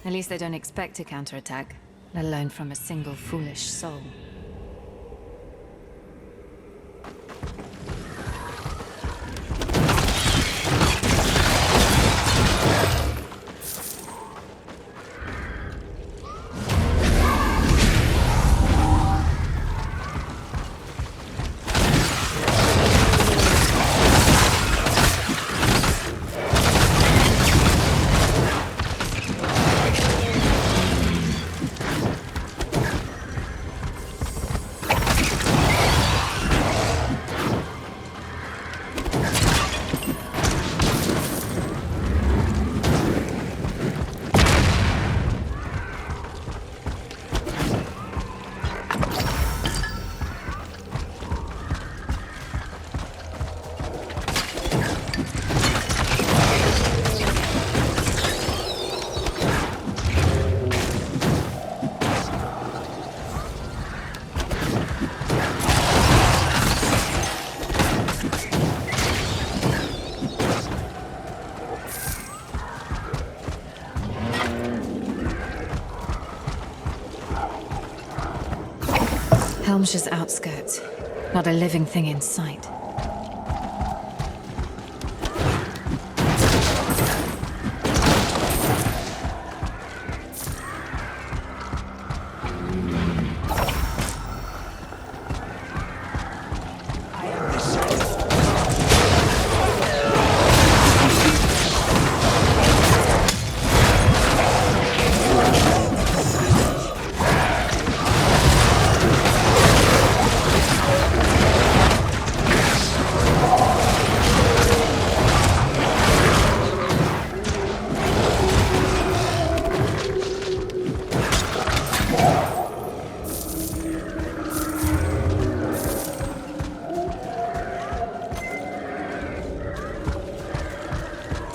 At least they don't expect to counterattack, let alone from a single foolish soul. Helmsh's outskirts. Not a living thing in sight.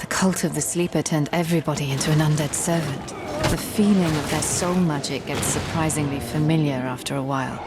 The cult of the Sleeper turned everybody into an undead servant. The feeling of their soul magic gets surprisingly familiar after a while.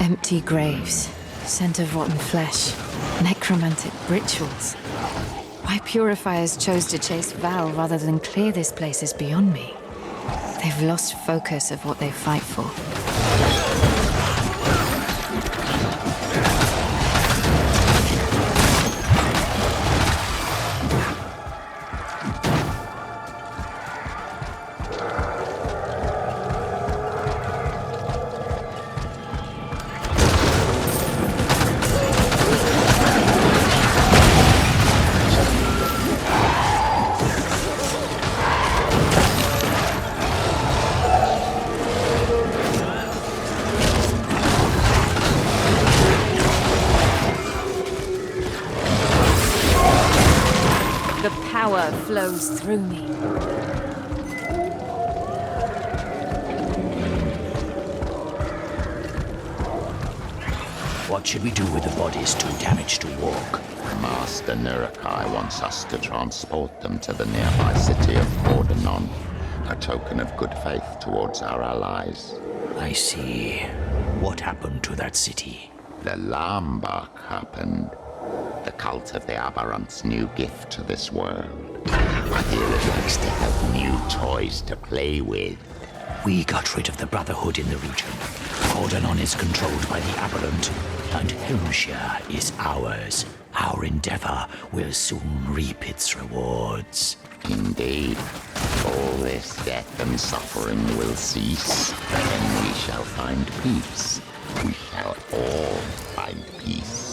Empty graves, scent of rotten flesh, necromantic rituals. Why purifiers chose to chase Val rather than clear this place is beyond me. They've lost focus of what they fight for. Power flows through me. What should we do with the bodies too damaged to walk? Master Nurakai wants us to transport them to the nearby city of Pordenon, a token of good faith towards our allies. I see. What happened to that city? The Lambach happened. The cult of the Aberrant's new gift to this world. I hear it likes to have new toys to play with. We got rid of the Brotherhood in the region. Pordenon is controlled by the Aberrant, and Helmshire is ours. Our endeavor will soon reap its rewards. Indeed. All this death and suffering will cease, and we shall find peace. We shall all find peace.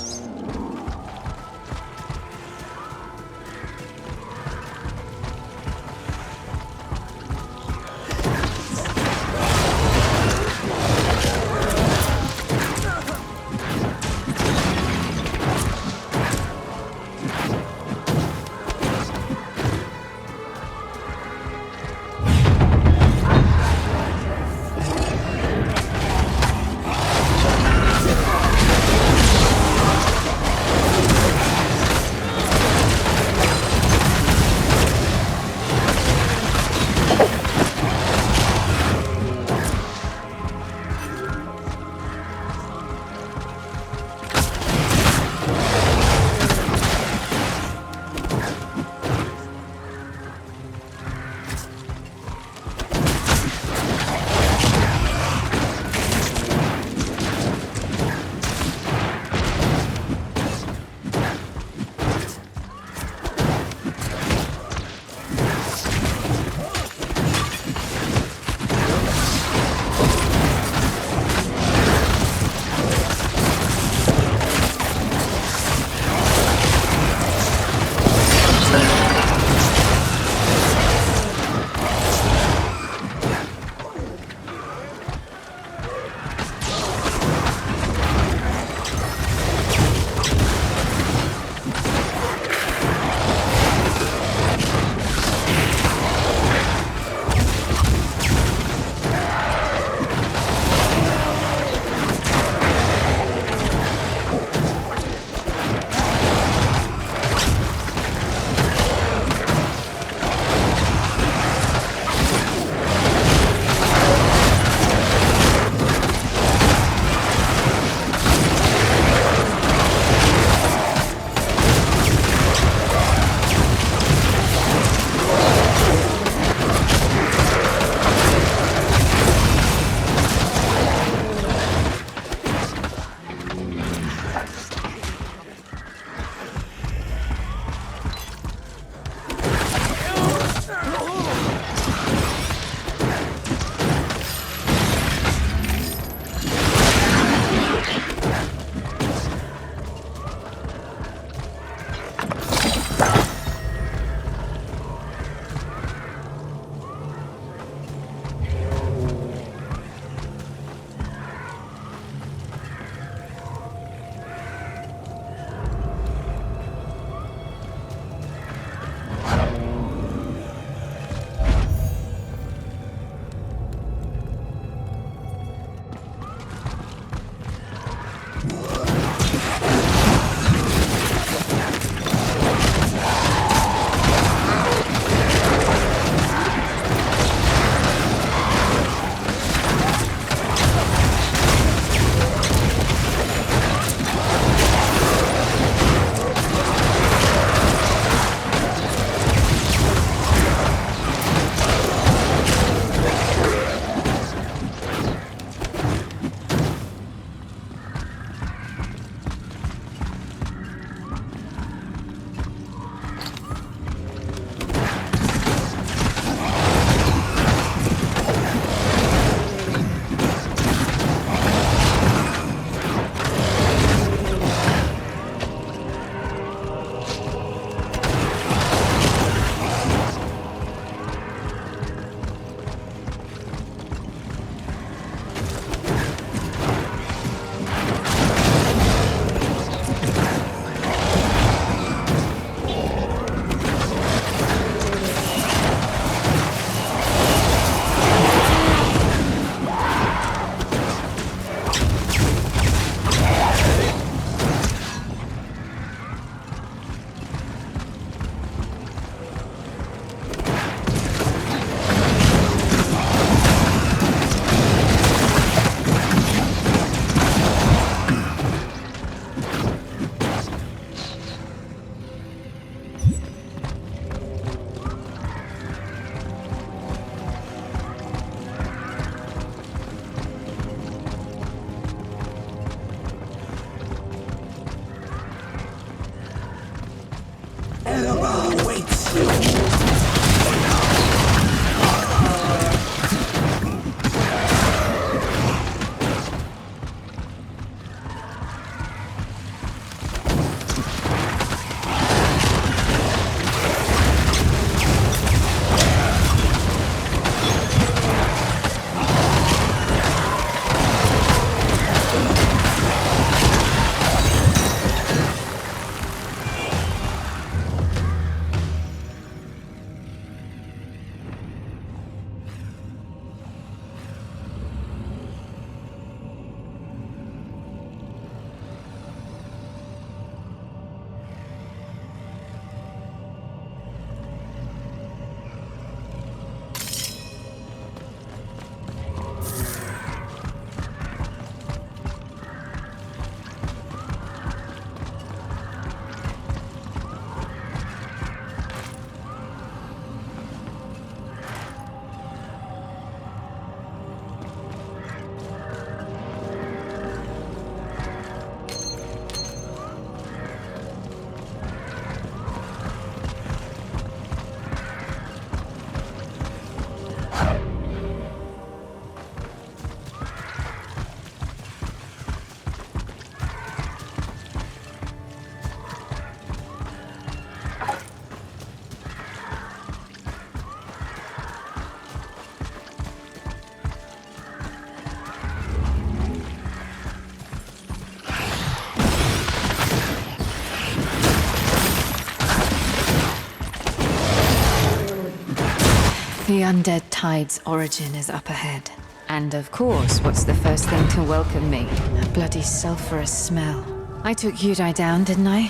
The undead tide's origin is up ahead. And of course, what's the first thing to welcome me? A bloody sulphurous smell. I took Udai down, didn't I?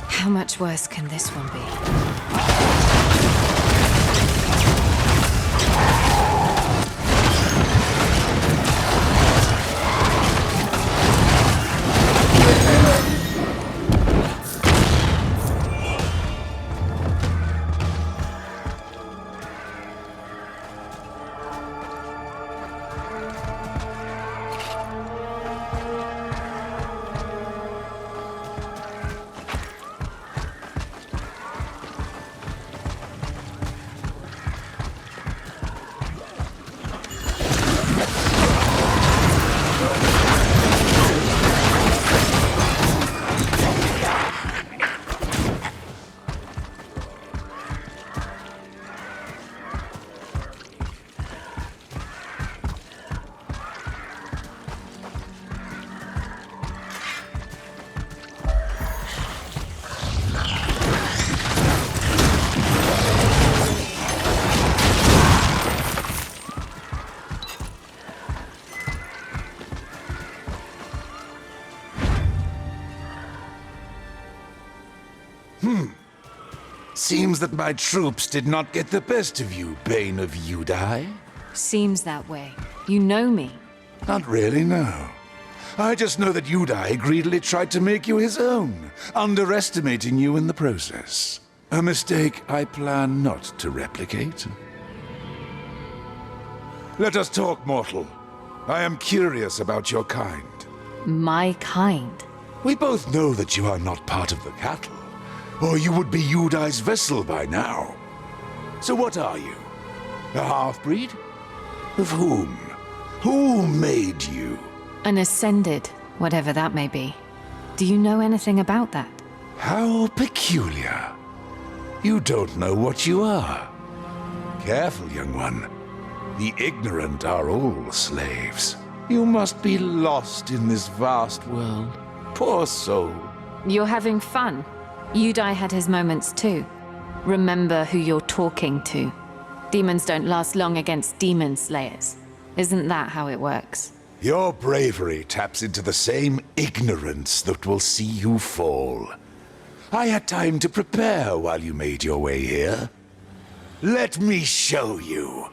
How much worse can this one be? Seems that my troops did not get the best of you, Bane of Udai. Seems that way. You know me. Not really, no. I just know that Udai greedily tried to make you his own, underestimating you in the process. A mistake I plan not to replicate. Let us talk, mortal. I am curious about your kind. My kind. We both know that you are not part of the cattle, or you would be Udai's vessel by now. So what are you? A half-breed? Of whom? Who made you? An ascended, whatever that may be. Do you know anything about that? How peculiar. You don't know what you are. Careful, young one. The ignorant are all slaves. You must be lost in this vast world. Poor soul. You're having fun. Udai had his moments too. Remember who you're talking to. Demons don't last long against demon slayers. Isn't that how it works? Your bravery taps into the same ignorance that will see you fall. I had time to prepare while you made your way here. Let me show you.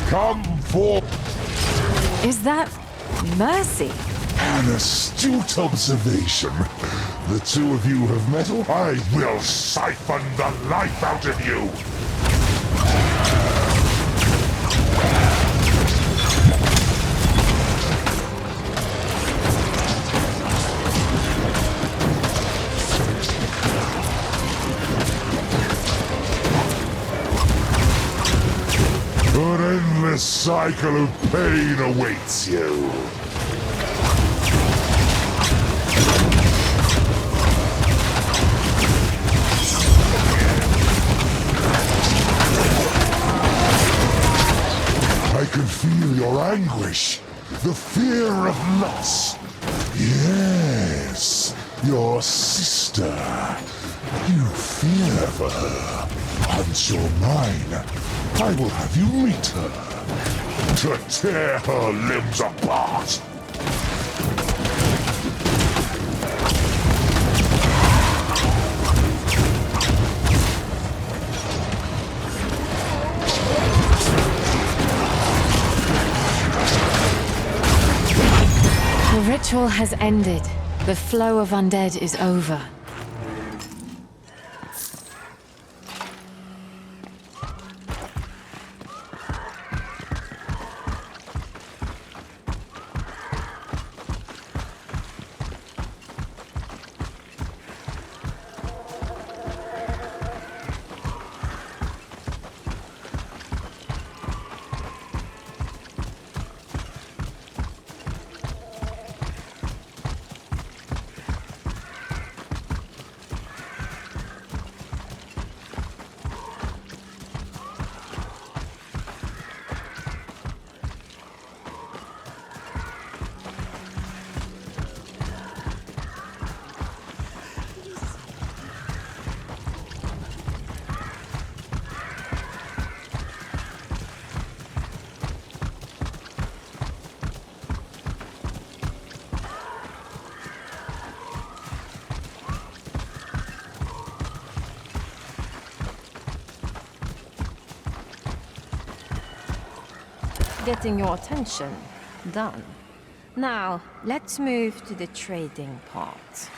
Come forth. Is that Mercy? An astute observation. The two of you have met. I will siphon the life out of you. An endless cycle of pain awaits you. I can feel your anguish, the fear of loss. Yes, your sister. You fear for her. Once you're mine, I will have you meet her, to tear her limbs apart. The ritual has ended. The flow of undead is over. getting your attention. Done. Now, let's move to the trading part.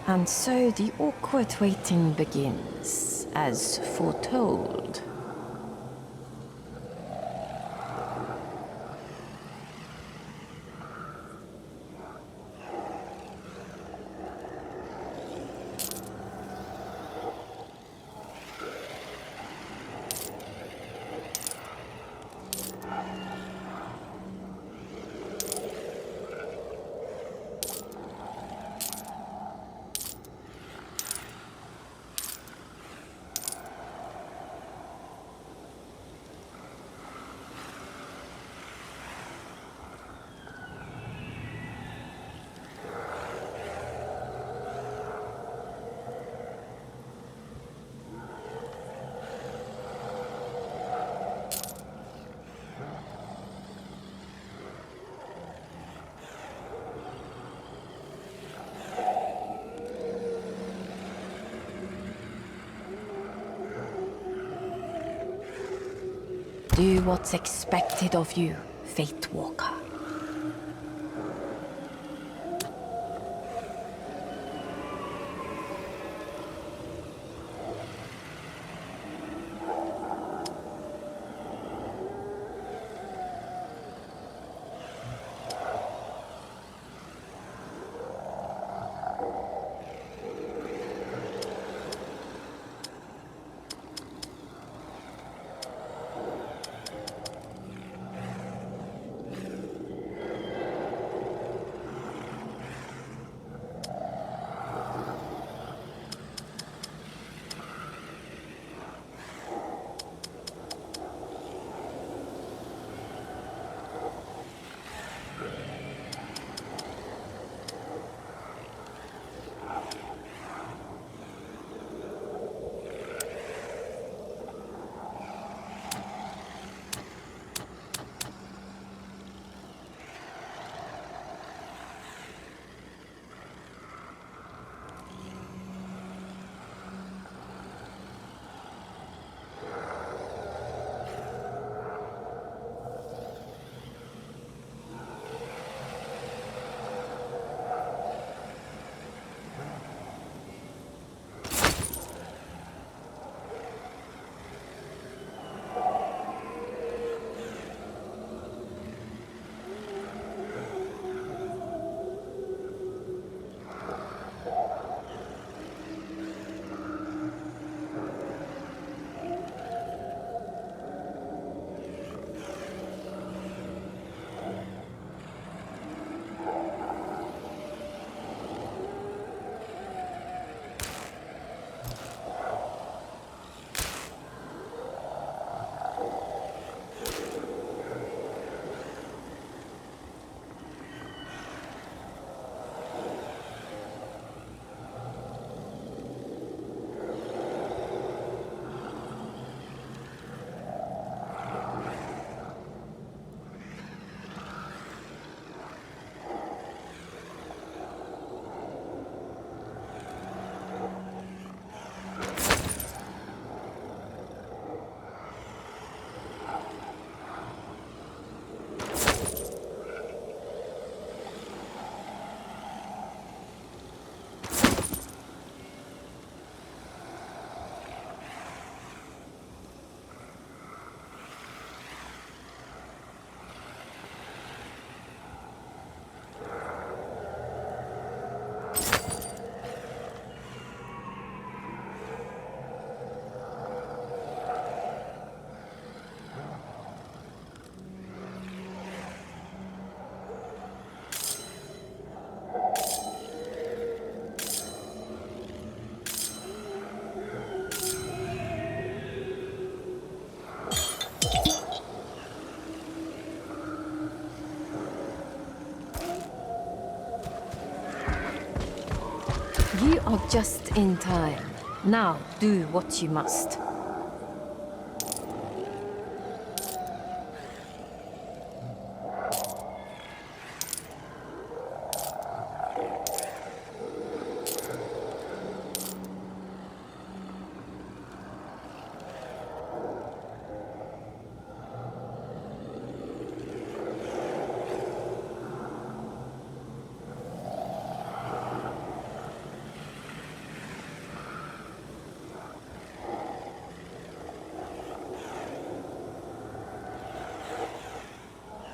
And so the awkward waiting begins, as foretold. Do what's expected of you, Fate Walker. You are just in time. Now, do what you must.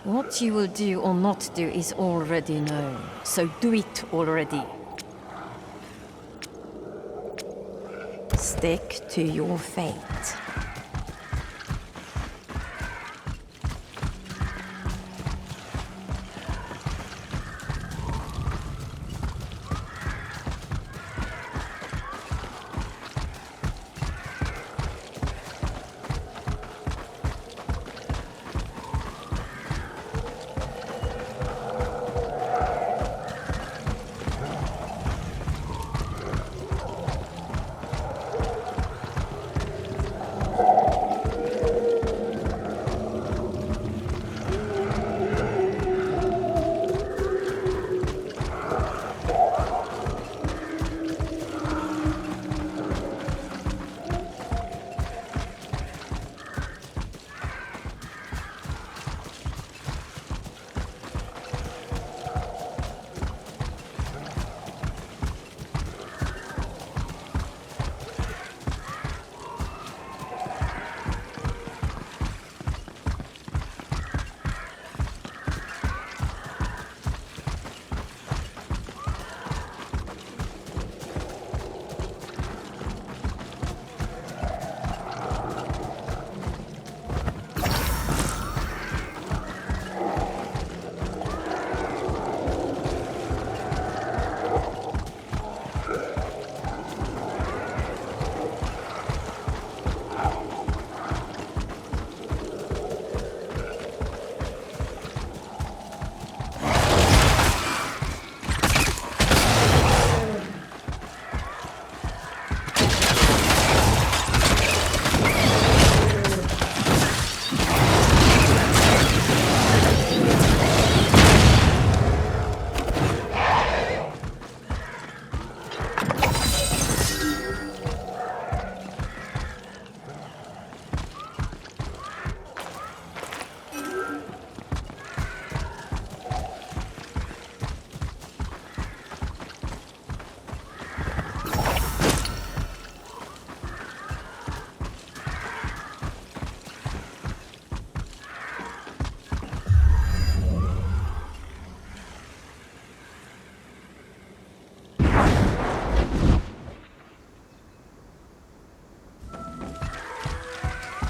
What you will do or not do is already known, so do it already. Stick to your fate.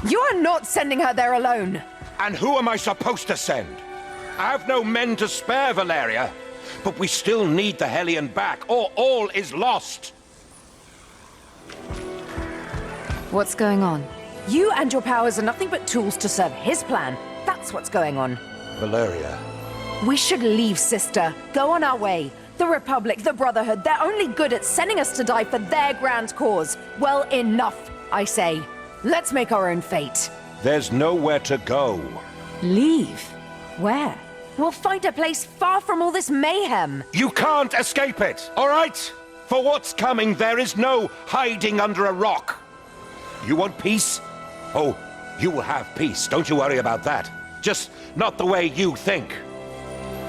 You are not sending her there alone! And who am I supposed to send? I have no men to spare, Valeria. But we still need the Hellion back, or all is lost. What's going on? You and your powers are nothing but tools to serve his plan. That's what's going on. Valeria. We should leave, sister. Go on our way. The Republic, the Brotherhood, they're only good at sending us to die for their grand cause. Well, enough, I say. Let's make our own fate. There's nowhere to go. Leave? Where? We'll find a place far from all this mayhem. You can't escape it, all right? For what's coming, there is no hiding under a rock. You want peace? Oh, you will have peace. Don't you worry about that. Just not the way you think.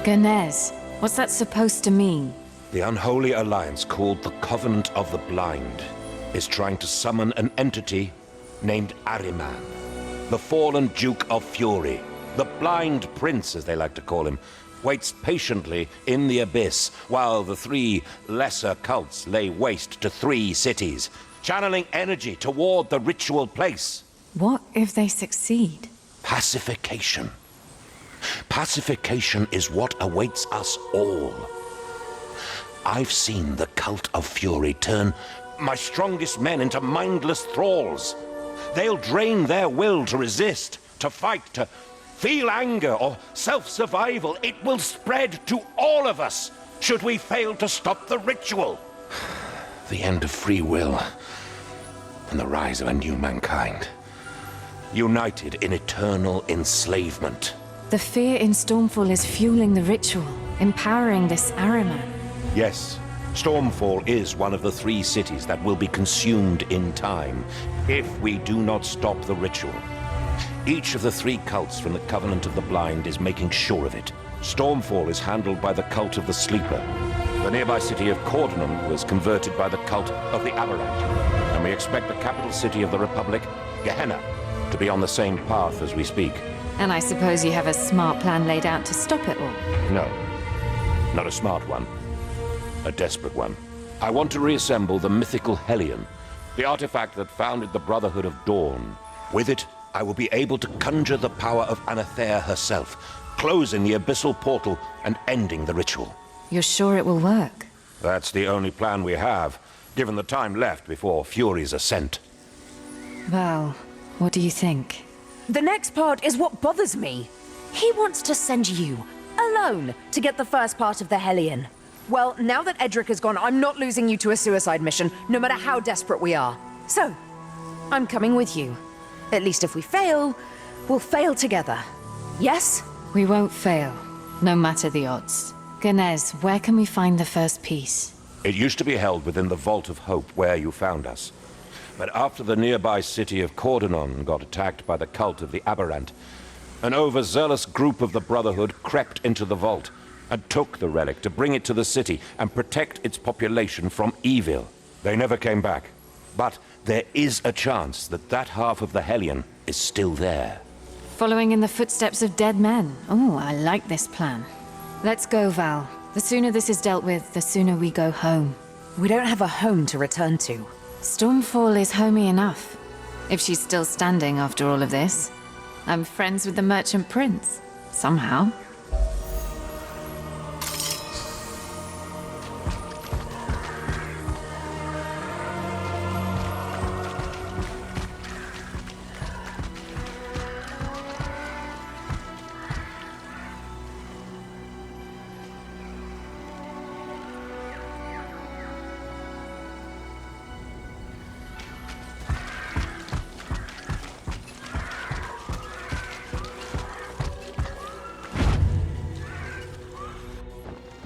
Ganez, what's that supposed to mean? The unholy alliance called the Covenant of the Blind is trying to summon an entity named Ahriman, the fallen Duke of Fury. The Blind Prince, as they like to call him, waits patiently in the abyss while the three lesser cults lay waste to 3 cities, channeling energy toward the ritual place. What if they succeed? Pacification. Pacification is what awaits us all. I've seen the Cult of Fury turn my strongest men into mindless thralls. They'll drain their will to resist, to fight, to feel anger or self-survival. It will spread to all of us should we fail to stop the ritual. The end of free will, and the rise of a new mankind. United in eternal enslavement. The fear in Stormfall is fueling the ritual, empowering this Ahriman. Yes, Stormfall is one of the 3 cities that will be consumed in time, if we do not stop the ritual. Each of the 3 cults from the Covenant of the Blind is making sure of it. Stormfall is handled by the Cult of the Sleeper. The nearby city of Cordonon was converted by the Cult of the Aberrant. And we expect the capital city of the Republic, Gehenna, to be on the same path as we speak. And I suppose you have a smart plan laid out to stop it all. No, not a smart one. A desperate one. I want to reassemble the mythical Hellion, the artifact that founded the Brotherhood of Dawn. With it, I will be able to conjure the power of Anathea herself, closing the abyssal portal and ending the ritual. You're sure it will work? That's the only plan we have, given the time left before Fury's ascent. Val, what do you think? The next part is what bothers me. He wants to send you, alone, to get the first part of the Hellion. Well, now that Edric is gone, I'm not losing you to a suicide mission, no matter how desperate we are. So, I'm coming with you. At least if we fail, we'll fail together. Yes? We won't fail, no matter the odds. Ganez, where can we find the first piece? It used to be held within the Vault of Hope where you found us. But after the nearby city of Cordonon got attacked by the Cult of the Aberrant, an overzealous group of the Brotherhood crept into the vault and took the relic to bring it to the city and protect its population from evil. They never came back. But there is a chance that that half of the Hellion is still there. Following in the footsteps of dead men. Oh, I like this plan. Let's go, Val. The sooner this is dealt with, the sooner we go home. We don't have a home to return to. Stormfall is homey enough. If she's still standing after all of this. I'm friends with the Merchant Prince. Somehow.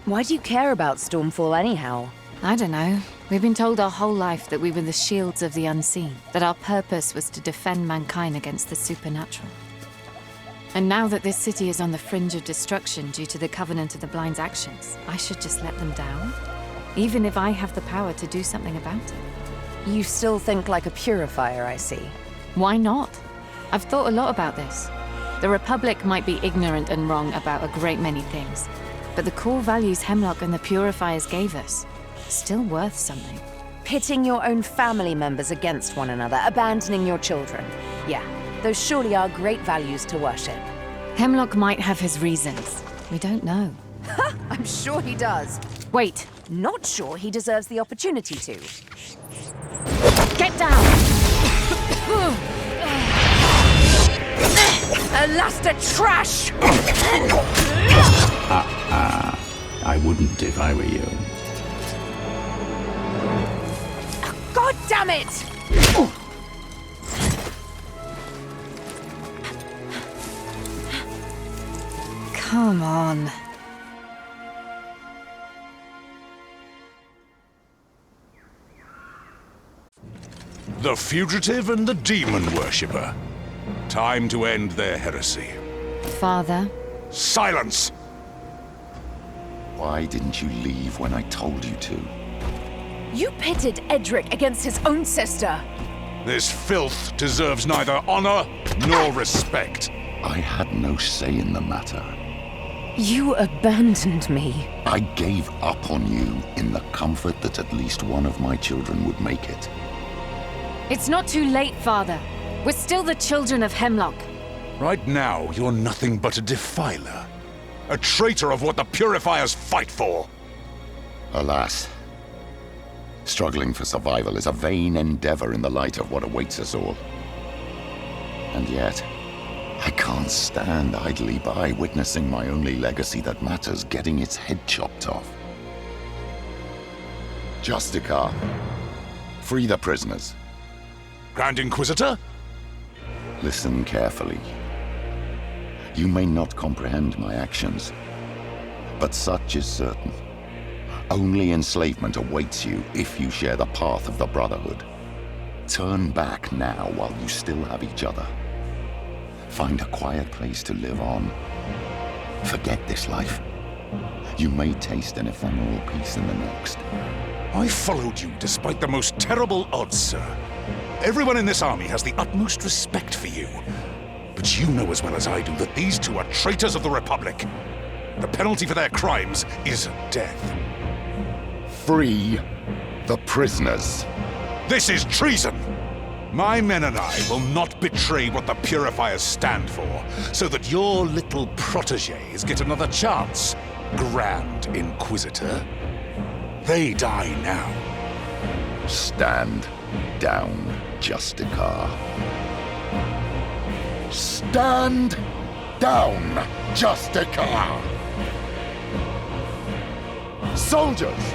Why do you care about Stormfall anyhow? I don't know. We've been told our whole life that we were the shields of the unseen, that our purpose was to defend mankind against the supernatural. And now that this city is on the fringe of destruction due to the Covenant of the Blind's actions, I should just let them down? Even if I have the power to do something about it. You still think like a purifier, I see. Why not? I've thought a lot about this. The Republic might be ignorant and wrong about a great many things, but the core values Hemlock and the Purifiers gave us, still worth something. Pitting your own family members against one another, abandoning your children. Yeah, those surely are great values to worship. Hemlock might have his reasons. We don't know. Ha! I'm sure he does. Wait! Not sure he deserves the opportunity to. Get down! Elasta trash! I wouldn't if I were you. God damn it! Come on. The fugitive and the demon worshipper. Time to end their heresy. Father? Silence! Why didn't you leave when I told you to? You pitted Edric against his own sister. This filth deserves neither honor nor respect. I had no say in the matter. You abandoned me. I gave up on you in the comfort that at least one of my children would make it. It's not too late, Father. We're still the children of Hemlock. Right now, you're nothing but a defiler. A traitor of what the Purifiers fight for. Alas, struggling for survival is a vain endeavor in the light of what awaits us all. And yet, I can't stand idly by witnessing my only legacy that matters getting its head chopped off. Justicar, free the prisoners. Grand Inquisitor? Listen carefully. You may not comprehend my actions, but such is certain. Only enslavement awaits you if you share the path of the Brotherhood. Turn back now while you still have each other. Find a quiet place to live on. Forget this life. You may taste an ephemeral peace in the next. I followed you despite the most terrible odds, sir. Everyone in this army has the utmost respect for you. But you know as well as I do that these two are traitors of the Republic. The penalty for their crimes is death. Free the prisoners. This is treason! My men and I will not betray what the Purifiers stand for, so that your little protégés get another chance, Grand Inquisitor. They die now. Stand down, Justicar. Stand down, Justicar! Soldiers,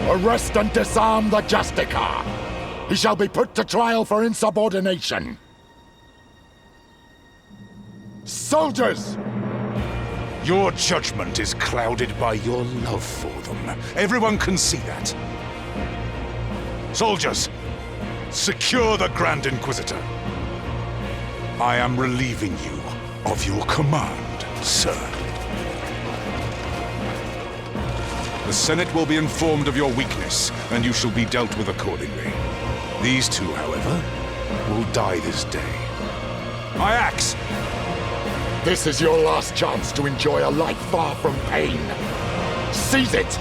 arrest and disarm the Justicar! He shall be put to trial for insubordination. Soldiers! Your judgment is clouded by your love for them. Everyone can see that. Soldiers, secure the Grand Inquisitor. I am relieving you of your command, sir. The Senate will be informed of your weakness, and you shall be dealt with accordingly. These two, however, will die this day. My axe! This is your last chance to enjoy a life far from pain. Seize it!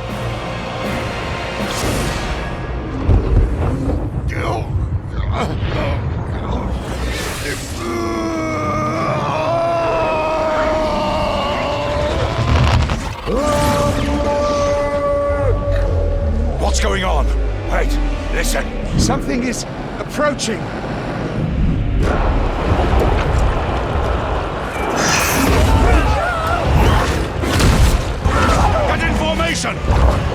What's going on? Wait, listen. Something is approaching. Get in formation!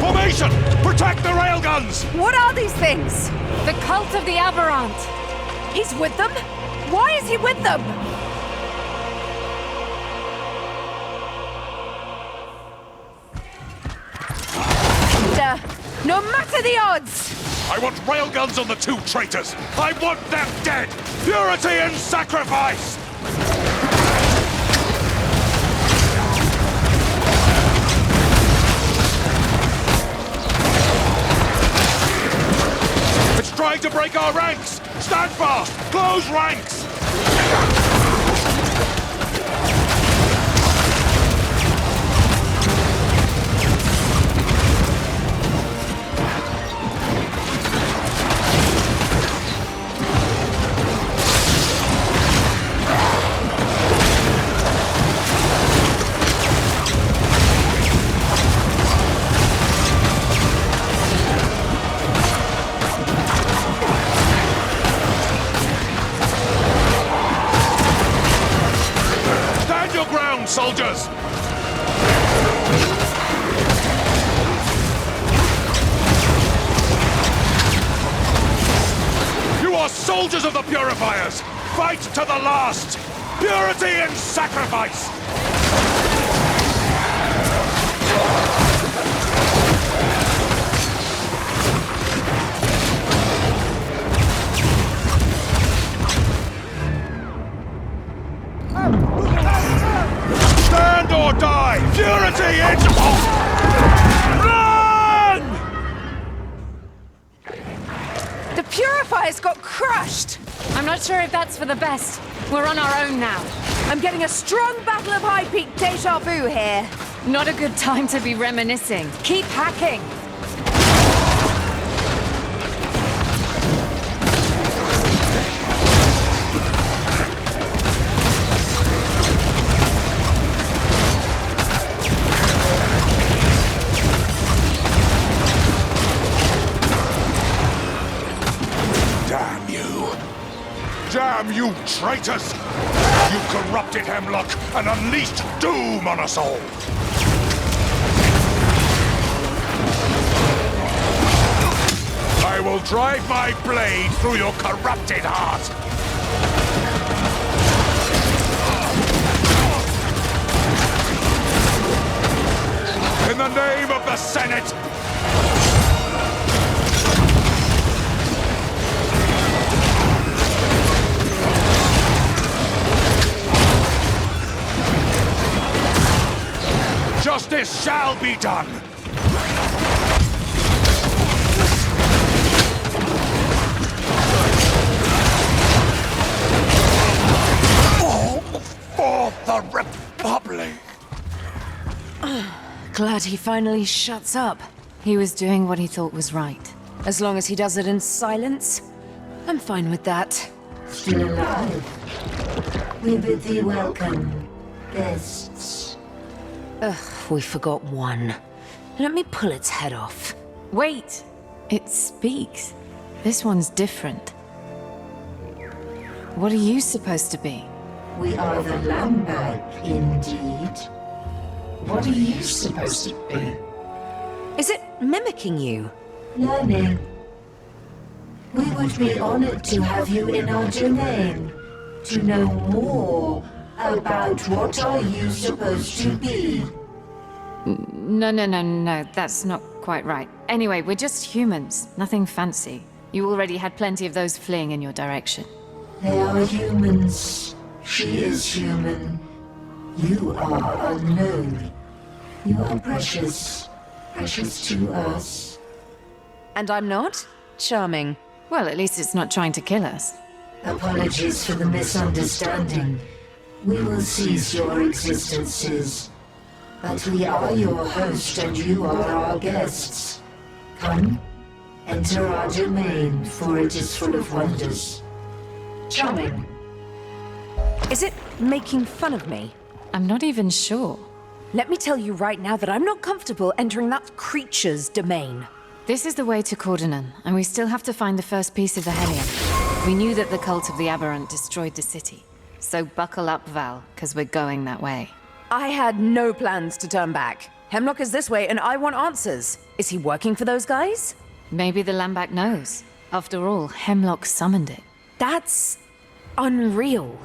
Formation! Protect the railguns! What are these things? The cult of the Aberrant. He's with them? Why is he with them? No matter the odds! I want railguns on the two traitors! I want them dead! Purity and sacrifice! It's trying to break our ranks! Stand fast! Close ranks! Soldiers! You are soldiers of the Purifiers! Fight to the last! Purity and sacrifice! Stand or die! Purity is... Run! The Purifiers got crushed! I'm not sure if that's for the best. We're on our own now. I'm getting a strong Battle of High Peak deja vu here. Not a good time to be reminiscing. Keep hacking. Damn you, traitors! You corrupted Hemlock and unleashed doom on us all! will drive my blade through your corrupted heart! In the name of the Senate! Justice shall be done! All for the Republic! Glad he finally shuts up. He was doing what he thought was right. As long as he does it in silence, I'm fine with that. Still alive? We bid thee welcome, guests. Ugh, we forgot one. Let me pull its head off. Wait! It speaks. This one's different. What are you supposed to be? We are the Lambag, indeed. What are you supposed to be? Is it mimicking you? Learning. We would be honored to have you in our domain, to know more about what are you supposed to be. No, that's not quite right. Anyway, we're just humans, nothing fancy. You already had plenty of those fleeing in your direction. They are humans. She is human. You are unknown. You are precious. Precious to us. And I'm not? Charming. Well, at least it's not trying to kill us. Apologies for the misunderstanding. We will cease your existences. But we are your host and you are our guests. Come, enter our domain, for it is full of wonders. Charming. Is it making fun of me? I'm not even sure. Let me tell you right now that I'm not comfortable entering that creature's domain. This is the way to Cordonan, and we still have to find the first piece of the Hellion. We knew that the cult of the Aberrant destroyed the city. So buckle up, Val, because we're going that way. I had no plans to turn back. Hemlock is this way, and I want answers. Is he working for those guys? Maybe the Lambak knows. After all, Hemlock summoned it. That's unreal.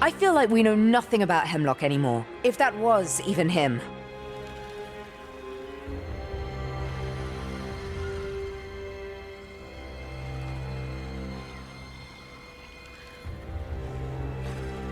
I feel like we know nothing about Hemlock anymore, if that was even him.